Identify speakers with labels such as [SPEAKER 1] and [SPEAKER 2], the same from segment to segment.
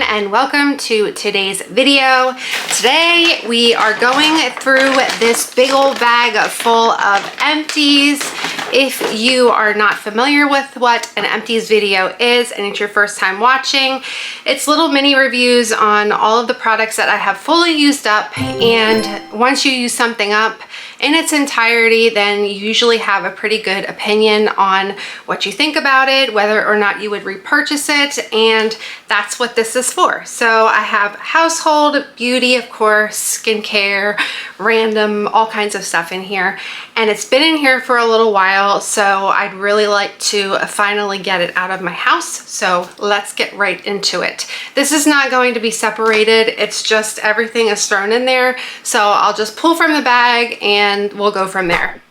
[SPEAKER 1] and welcome to today's video. Today we are going through this big old bag full of empties. If you are not familiar with what an empties video is and it's your first time watching, it's little mini reviews on all of the products that I have fully used up, and once you use something up in its entirety, then you usually have a pretty good opinion on what you think about it, whether or not you would repurchase it, and that's what this is for. So I have household, beauty, of course, skincare, random, all kinds of stuff in here, and it's been in here for a little while, so I'd really like to finally get it out of my house. So let's get right into it. This is not going to be separated, it's just everything is thrown in there, so I'll just pull from the bag and we'll go from there.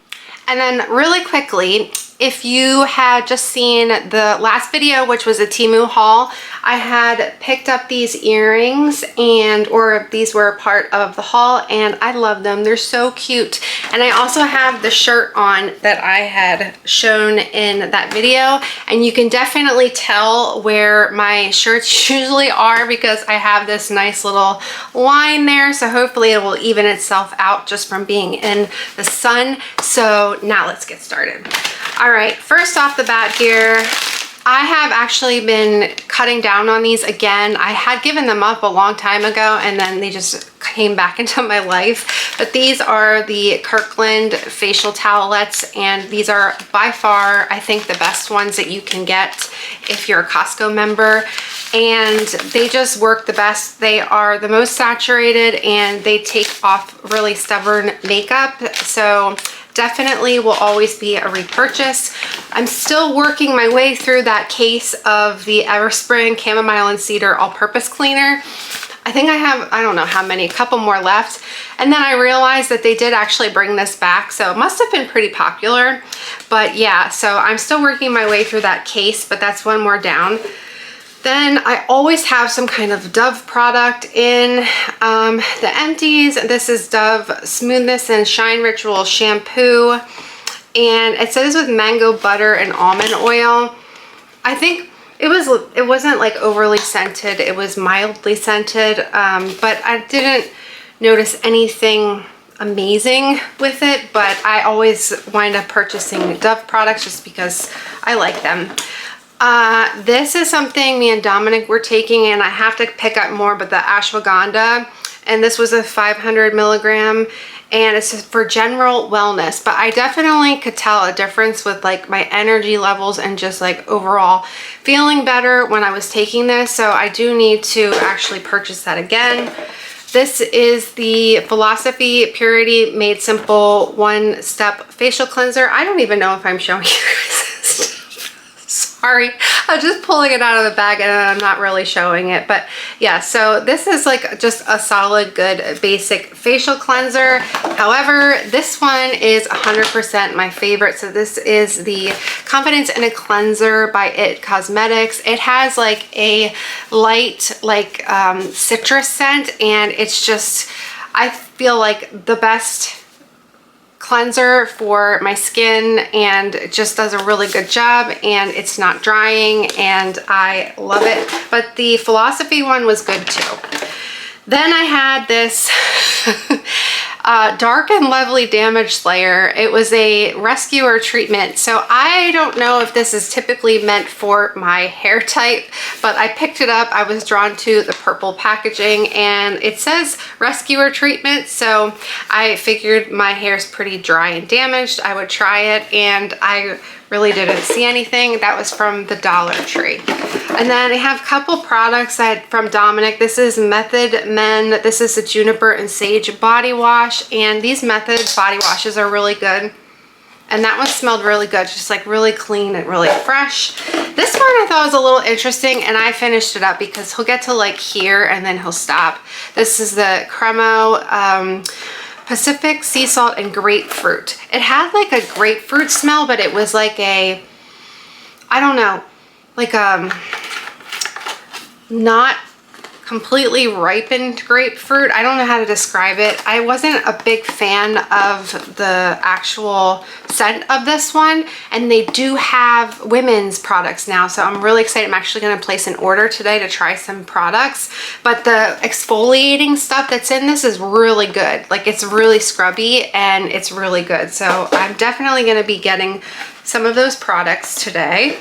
[SPEAKER 1] And then really quickly, if you had just seen the last video, which was a Temu haul, I had picked up these earrings, or these were a part of the haul, and I love them. They're so cute. And I also have the shirt on that I had shown in that video, and you can definitely tell where my shirts usually are because I have this nice little line there, so hopefully it will even itself out just from being in the sun. So now let's get started. All right, first off the bat here, I have actually been cutting down on these again. I had given them up a long time ago and then they just came back into my life. But these are the Kirkland facial towelettes, and these are by far, I think, the best ones that you can get if you're a Costco member. And they just work the best. They are the most saturated and they take off really stubborn makeup. So definitely will always be a repurchase. I'm still working my way through that case of the Everspring Chamomile and Cedar All-Purpose Cleaner. I think I have, I don't know how many, a couple more left. And then I realized that they did actually bring this back, so it must have been pretty popular. But yeah, so I'm still working my way through that case, but that's one more down. Then I always have some kind of Dove product in the empties. This is Dove Smoothness and Shine Ritual Shampoo. And it says with mango butter and almond oil. I think it wasn't like overly scented. It was mildly scented, but I didn't notice anything amazing with it. But I always wind up purchasing Dove products just because I like them. This is something me and Dominik were taking, and I have to pick up more, but the ashwagandha, and this was a 500 milligram, and it's for general wellness. But I definitely could tell a difference with like my energy levels and just like overall feeling better when I was taking this. So I do need to actually purchase that again. This is the Philosophy Purity Made Simple One-Step Facial Cleanser. I don't even know if I'm showing you guys this. Sorry, I'm just pulling it out of the bag and I'm not really showing it. But yeah, so this is like just a solid, good, basic facial cleanser. However, this one is 100% my favorite. So this is the Confidence in a Cleanser by It Cosmetics. It has like a light, like citrus scent, and it's just, I feel like the best cleanser for my skin, and it just does a really good job, and it's not drying, and I love it. But the Philosophy one was good too. Then I had this Dark and Lovely Damage Slayer. It was a rescuer treatment. So I don't know if this is typically meant for my hair type, but I picked it up. I was drawn to the purple packaging, and it says rescuer treatment. So I figured my hair's pretty dry and damaged, I would try it, and I really didn't see anything. That was from the Dollar Tree. And then I have a couple products from Dominik. This is Method Men. This is the Juniper and Sage body wash, and these Method body washes are really good. And that one smelled really good, just like really clean and really fresh. This one I thought was a little interesting, and I finished it up because he'll get to like here and then he'll stop. This is the Cremo Pacific Sea Salt and Grapefruit. It had like a grapefruit smell, but it was like a, I don't know, like not completely ripened grapefruit. I don't know how to describe it. I wasn't a big fan of the actual scent of this one, and they do have women's products now, so I'm really excited. I'm actually going to place an order today to try some products, but the exfoliating stuff that's in this is really good. Like, it's really scrubby and it's really good, so I'm definitely going to be getting some of those products today.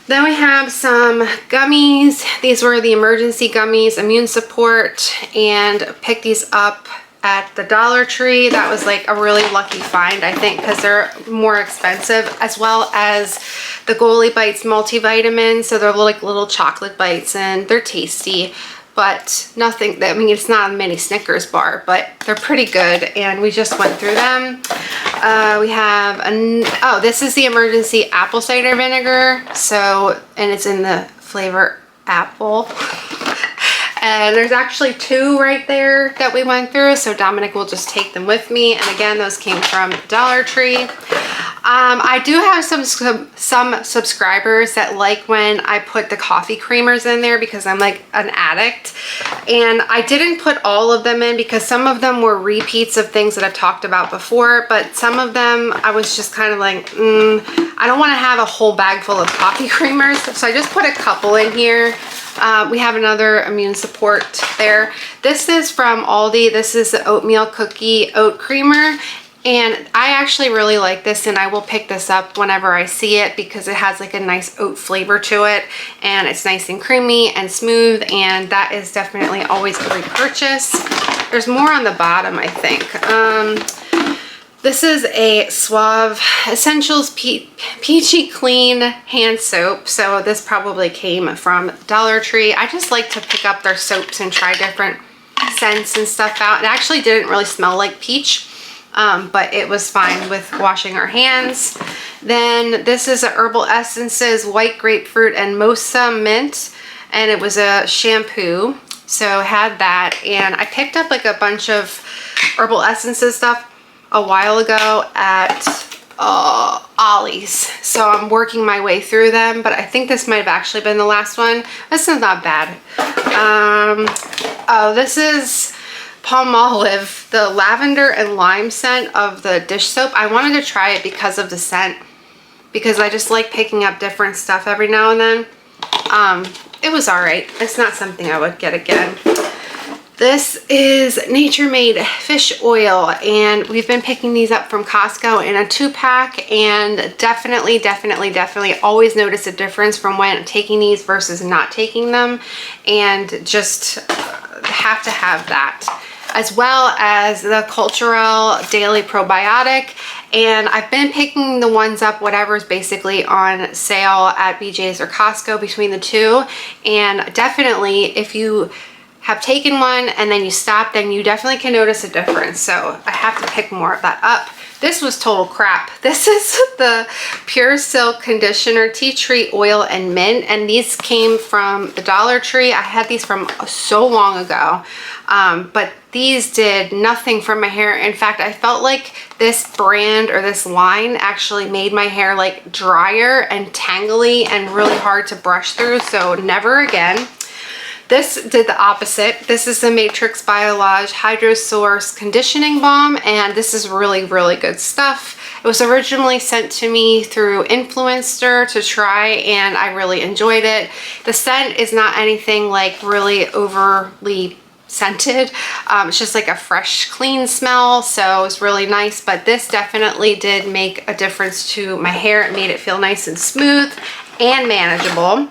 [SPEAKER 1] Then we have some gummies. These were the emergency gummies, immune support, and picked these up at the Dollar Tree. That was like a really lucky find, I think, because they're more expensive, as well as the Goalie Bites multivitamins. So they're like little chocolate bites and they're tasty, but nothing, I mean, it's not a mini Snickers bar, but they're pretty good, and we just went through them. We have, oh, this is the emergency apple cider vinegar. So, and it's in the flavor apple. And there's actually 2 right there that we went through, so Dominic will just take them with me. And again, those came from Dollar Tree. I do have some subscribers that like when I put the coffee creamers in there, because I'm like an addict. And I didn't put all of them in because some of them were repeats of things that I've talked about before, but some of them I was just kind of like, I don't want to have a whole bag full of coffee creamers, so I just put a couple in here. We have another immune support there. This is from Aldi. This is the oatmeal cookie oat creamer, and I actually really like this, and I will pick this up whenever I see it because it has like a nice oat flavor to it, and it's nice and creamy and smooth, and that is definitely always a great purchase. There's more on the bottom, I think. This is a Suave Essentials Peachy Clean hand soap. So this probably came from Dollar Tree. I just like to pick up their soaps and try different scents and stuff out. It actually didn't really smell like peach, but it was fine with washing our hands. Then this is a Herbal Essences White Grapefruit and Mocha Mint, and it was a shampoo. So I had that, and I picked up like a bunch of Herbal Essences stuff a while ago at Ollie's, so I'm working my way through them, but I think this might have actually been the last one. This is not bad. Oh, this is Palmolive, the lavender and lime scent of the dish soap. I wanted to try it because of the scent, because I just like picking up different stuff every now and then. It was all right. It's not something I would get again. This is Nature Made fish oil, and we've been picking these up from Costco in a 2-pack, and definitely always notice a difference from when taking these versus not taking them, and just have to have that. As well as the Cultural Daily Probiotic, and I've been picking the ones up, whatever's basically on sale at BJ's or Costco between the two, and definitely if you have taken one and then you stop, then you definitely can notice a difference. So I have to pick more of that up. This was total crap. This is the Pure Silk Conditioner, Tea Tree Oil and Mint, and these came from the Dollar Tree. I had these from so long ago, but these did nothing for my hair. In fact, I felt like this brand or this line actually made my hair like drier and tangly and really hard to brush through, so never again. This did the opposite. This is the Matrix Biolage Hydro Source Conditioning Balm, and this is really good stuff. It was originally sent to me through Influencer to try, and I really enjoyed it. The scent is not anything like really overly scented. It's just like a fresh, clean smell, so it's really nice, but this definitely did make a difference to my hair. It made it feel nice and smooth and manageable.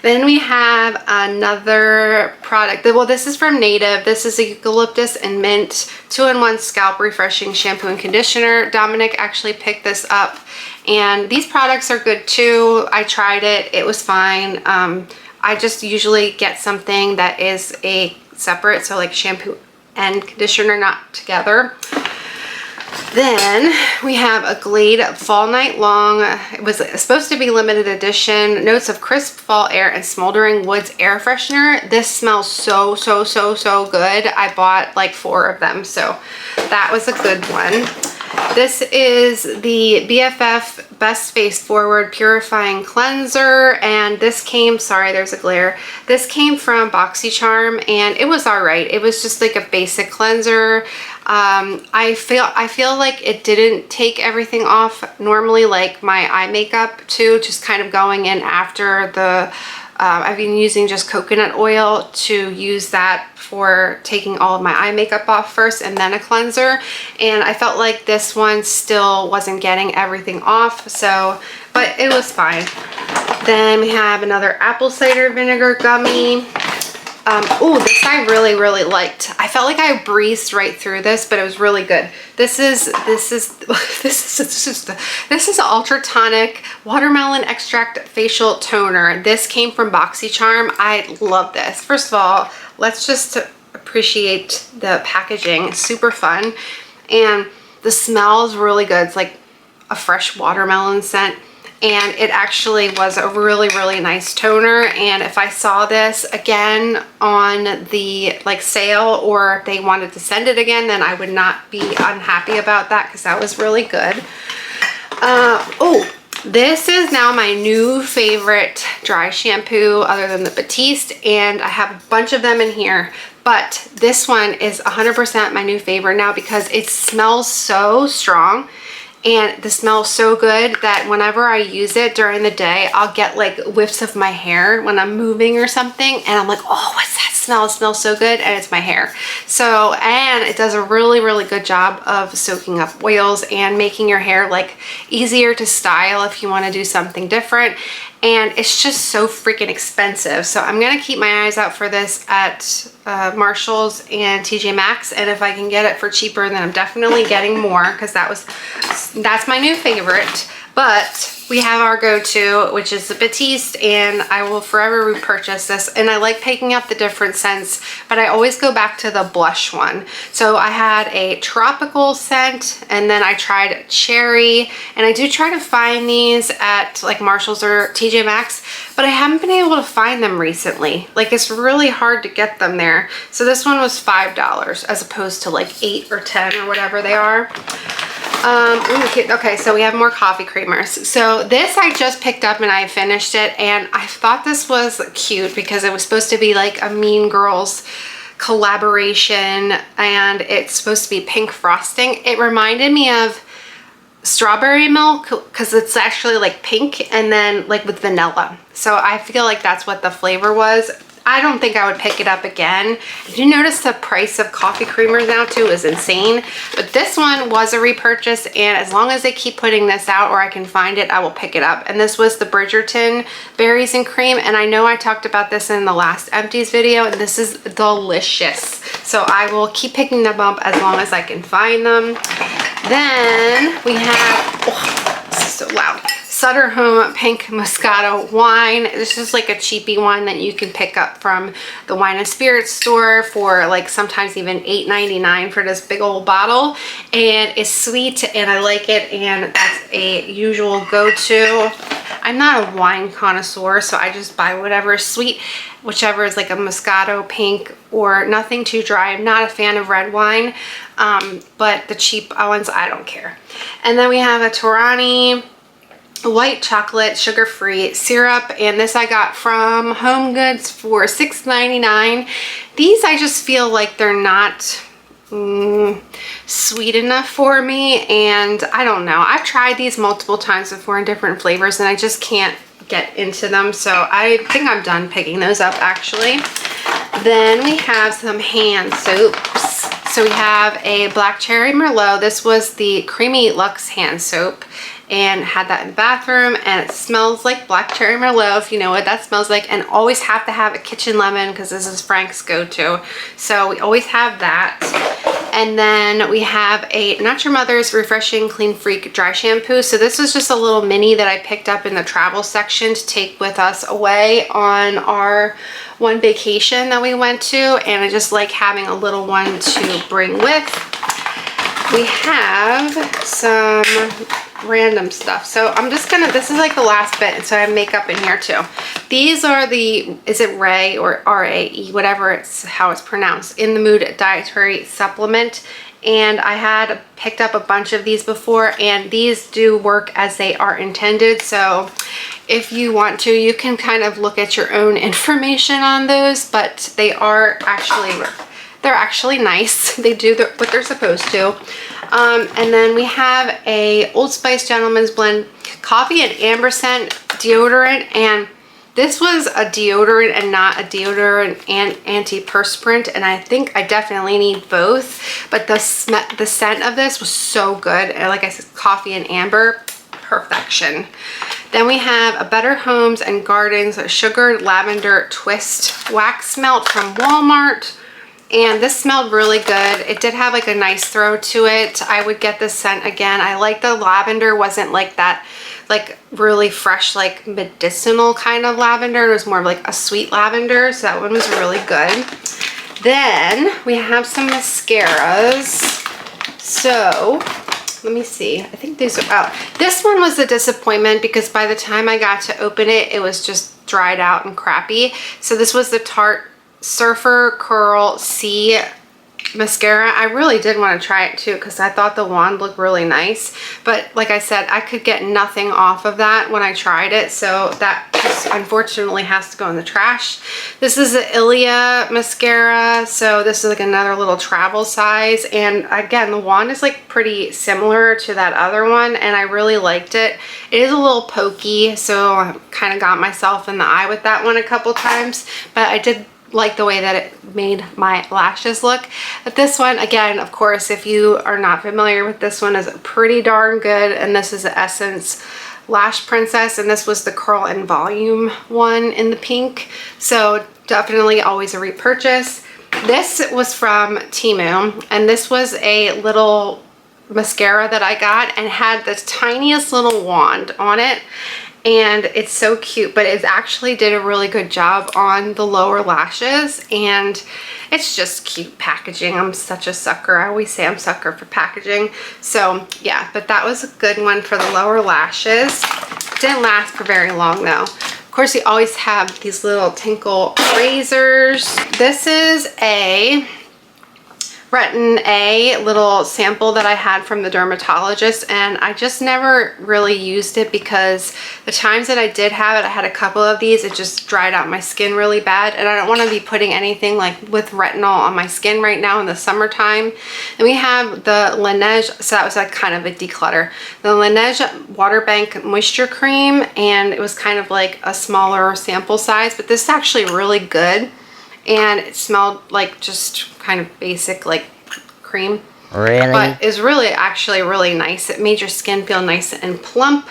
[SPEAKER 1] Then we have another product. Well, this is from Native. This is Eucalyptus and Mint 2-in-1 Scalp Refreshing Shampoo and Conditioner. Dominic actually picked this up, and these products are good too. I tried it. It was fine. I just usually get something that is a separate, so like shampoo and conditioner, not together. Then we have a Glade Fall Night Long. It was supposed to be limited edition. Notes of crisp fall air and smoldering woods air freshener. This smells so good. I bought like 4 of them, so that was a good one. This is the BFF Best Face Forward Purifying Cleanser, and this came, sorry, there's a glare. This came from BoxyCharm, and it was all right. It was just like a basic cleanser. I feel like it didn't take everything off. Normally, like my eye makeup too, just kind of going in after the I've been using just coconut oil to use that for taking all of my eye makeup off first and then a cleanser. And I felt like this one still wasn't getting everything off, so, but it was fine. Then we have another apple cider vinegar gummy. Oh, this I really liked. I felt like I breezed right through this, but it was really good. This is Ultra Tonic Watermelon Extract Facial Toner. This came from BoxyCharm. I love this. First of all, let's just appreciate the packaging. It's super fun, and the smell is really good. It's like a fresh watermelon scent. And it actually was a really nice toner. And if I saw this again on the like sale, or if they wanted to send it again, then I would not be unhappy about that, because that was really good. Oh, this is now my new favorite dry shampoo other than the Batiste, and I have a bunch of them in here. But this one is 100% my new favorite now, because it smells so strong. And the smell is so good that whenever I use it during the day, I'll get like whiffs of my hair when I'm moving or something. And I'm like, oh, what's that smell? It smells so good. And it's my hair. So, and it does a really good job of soaking up oils and making your hair like easier to style if you want to do something different. And it's just so freaking expensive. So I'm going to keep my eyes out for this at Marshall's and TJ Maxx. And if I can get it for cheaper, then I'm definitely getting more, because that's my new favorite. But we have our go-to, which is the Batiste, and I will forever repurchase this. And I like picking up the different scents, but I always go back to the blush one. So I had a tropical scent, and then I tried cherry, and I do try to find these at like Marshall's or TJ Maxx, but I haven't been able to find them recently. Like, it's really hard to get them there. So this one was $5 as opposed to like 8 or 10 or whatever they are. Okay, so we have more coffee creamers. So this I just picked up and I finished it, and I thought this was cute because it was supposed to be like a Mean Girls collaboration, and it's supposed to be pink frosting. It reminded me of strawberry milk because it's actually like pink and then like with vanilla. So I feel like that's what the flavor was. I don't think I would pick it up again. Did you notice the price of coffee creamers now too is insane? But this one was a repurchase, and as long as they keep putting this out or I can find it, I will pick it up. And this was the Bridgerton Berries and Cream, and I know I talked about this in the last Empties video, and this is delicious. So I will keep picking them up as long as I can find them. Then we have, oh, this is so loud, Sutter Home Pink Moscato Wine. This is like a cheapy one that you can pick up from the wine and spirits store for like sometimes even $8.99 for this big old bottle. And it's sweet and I like it, and that's a usual go-to. I'm not a wine connoisseur, so I just buy whatever is sweet, whichever is like a Moscato Pink or nothing too dry. I'm not a fan of red wine, but the cheap ones, I don't care. And then we have a Torani white chocolate sugar-free syrup, and this I got from Home Goods for $6.99. These I just feel like they're not sweet enough for me, and I don't know. I've tried these multiple times before in different flavors and I just can't get into them, so I think I'm done picking those up actually. Then we have some hand soaps. So we have a Black Cherry Merlot. This was the Creamy Luxe hand soap, and had that in the bathroom, and it smells like Black Cherry Merlot, if you know what that smells like. And always have to have a kitchen lemon because this is Frank's go-to, so we always have that. And then we have a Not Your Mother's Refreshing Clean Freak dry shampoo. So this was just a little mini that I picked up in the travel section to take with us away on our one vacation that we went to, and I just like having a little one to bring with. We have some random stuff. So I'm just gonna, this is like the last bit, and so I have makeup in here too. These are the, is it Ray or R-A-E, whatever it's how it's pronounced, In the Mood dietary supplement. And I had picked up a bunch of these before, and these do work as they are intended. So if you want to, you can kind of look at your own information on those, but they are actually, they're actually nice. They do what they're supposed to. And then we have a Old Spice Gentleman's Blend Coffee and Amber Scent deodorant, and this was a deodorant and not a deodorant and antiperspirant, and I think I definitely need both. But the scent of this was so good, and like I said, coffee and amber, perfection. Then we have a Better Homes and Gardens Sugar Lavender Twist Wax Melt from Walmart. And this smelled really good. It did have like a nice throw to it. I would get this scent again. I like the lavender, wasn't like that, like really fresh, like medicinal kind of lavender. It was more of like a sweet lavender. So that one was really good. Then we have some mascaras. So let me see. I think these are out. This one was a disappointment because by the time I got to open it, it was just dried out and crappy. So this was the Tarte Surfer Curl C mascara. I really did want to try it too because I thought the wand looked really nice, but like I said, I could get nothing off of that when I tried it, so that just unfortunately has to go in the trash. This is the Ilia mascara, so this is like another little travel size, and again, the wand is like pretty similar to that other one, and I really liked it. It is a little pokey, so I kind of got myself in the eye with that one a couple times, but I did like the way that it made my lashes look. But this one, again, of course, if you are not familiar with this one, is pretty darn good. And this is the Essence Lash Princess, and this was the Curl and Volume one in the pink. So definitely always a repurchase. This was from Temu, and this was a little mascara that I got and had the tiniest little wand on it. And it's so cute, but it actually did a really good job on the lower lashes, and it's just cute packaging. I'm such a sucker. I always say I'm a sucker for packaging. So yeah, but that was a good one for the lower lashes. Didn't last for very long though. Of course, you always have these little tinkle razors. This is a Retin A little sample that I had from the dermatologist, and I just never really used it because the times that I did have it, I had a couple of these, it just dried out my skin really bad, and I don't want to be putting anything like with retinol on my skin right now in the summertime. And we have the Laneige, so that was like kind of a declutter. The Laneige Water Bank Moisture Cream, and it was kind of like a smaller sample size, but this is actually really good. And it smelled like just kind of basic like cream. Really? But it's really actually really nice. It made your skin feel nice and plump.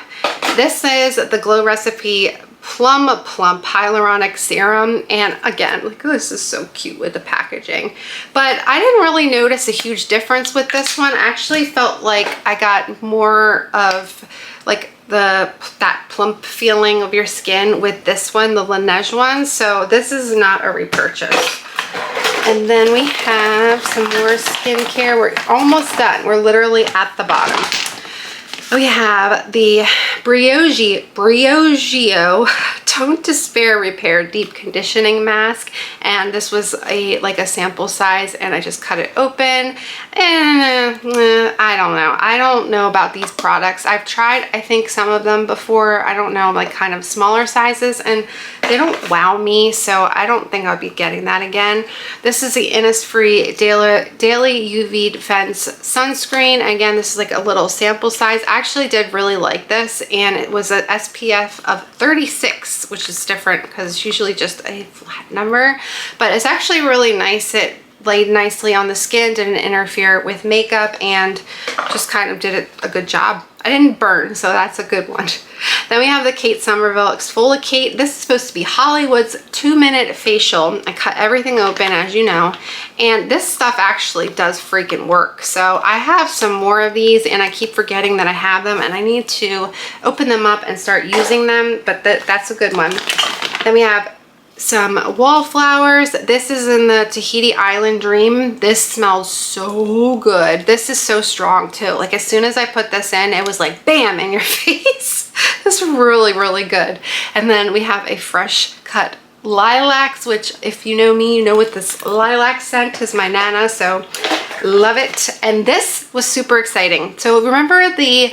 [SPEAKER 1] This is the Glow Recipe Plum Plump Hyaluronic Serum, and again, like, this is so cute with the packaging. But I didn't really notice a huge difference with this one. I actually felt like I got more of like that plump feeling of your skin with this one, the Laneige one. So this is not a repurchase. And then we have some more skincare. We're almost done. We're literally at the bottom. We have the Briogeo Don't Despair Repair Deep Conditioning Mask, and this was like a sample size, and I just cut it open, and I don't know about these products. I've tried, I think, some of them before. I don't know, like kind of smaller sizes, and they don't wow me, so I don't think I'll be getting that again. This is the Innisfree Daily UV Defense Sunscreen. Again, this is like a little sample size. I actually did really like this, and it was an SPF of 36, which is different because it's usually just a flat number, but it's actually really nice. It laid nicely on the skin, didn't interfere with makeup, and just kind of did a good job. I didn't burn, so that's a good one. Then we have the Kate Somerville Exfoliate. This is supposed to be Hollywood's 2-minute facial. I cut everything open, as you know, and this stuff actually does freaking work. So I have some more of these, and I keep forgetting that I have them, and I need to open them up and start using them, but that's a good one. Then we have some wallflowers. This is in the Tahiti Island Dream. This smells so good. This is so strong too. Like as soon as I put this in, it was like bam in your face. It's really, really good. And then we have a fresh cut lilacs, which if you know me, you know what this lilac scent is, my nana, so love it. And this was super exciting. So remember the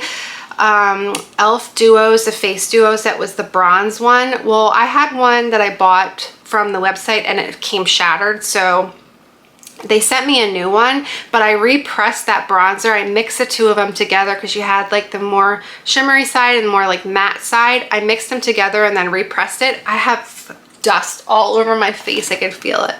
[SPEAKER 1] e.l.f. duos, the face duos, that was the bronze one? Well, I had one that I bought from the website and it came shattered, so they sent me a new one, but I repressed that bronzer. I mixed the two of them together because you had like the more shimmery side and more like matte side. I mixed them together and then repressed it. I have dust all over my face. I can feel it.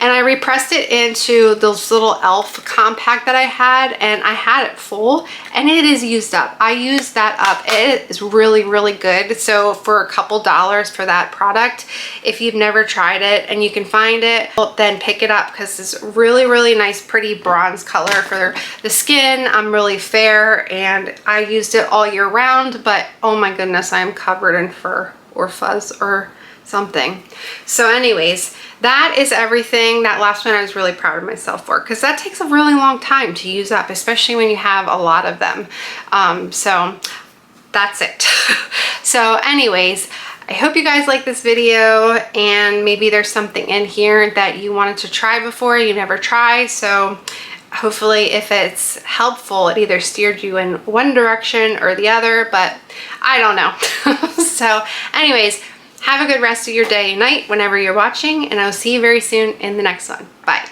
[SPEAKER 1] And I repressed it into this little e.l.f. compact that I had, and I had it full and it is used up. I used that up. It is really, really good. So for a couple dollars for that product, if you've never tried it and you can find it, well, then pick it up because it's really, really nice, pretty bronze color for the skin. I'm really fair and I used it all year round, but oh my goodness, I'm covered in fur or fuzz or something. So anyways, that is everything. That last one I was really proud of myself for because that takes a really long time to use up, especially when you have a lot of them. So that's it. So anyways, I hope you guys like this video and maybe there's something in here that you wanted to try before you never tried. So hopefully if it's helpful, it either steered you in one direction or the other, but I don't know. So anyways, have a good rest of your day and night whenever you're watching, and I'll see you very soon in the next one. Bye.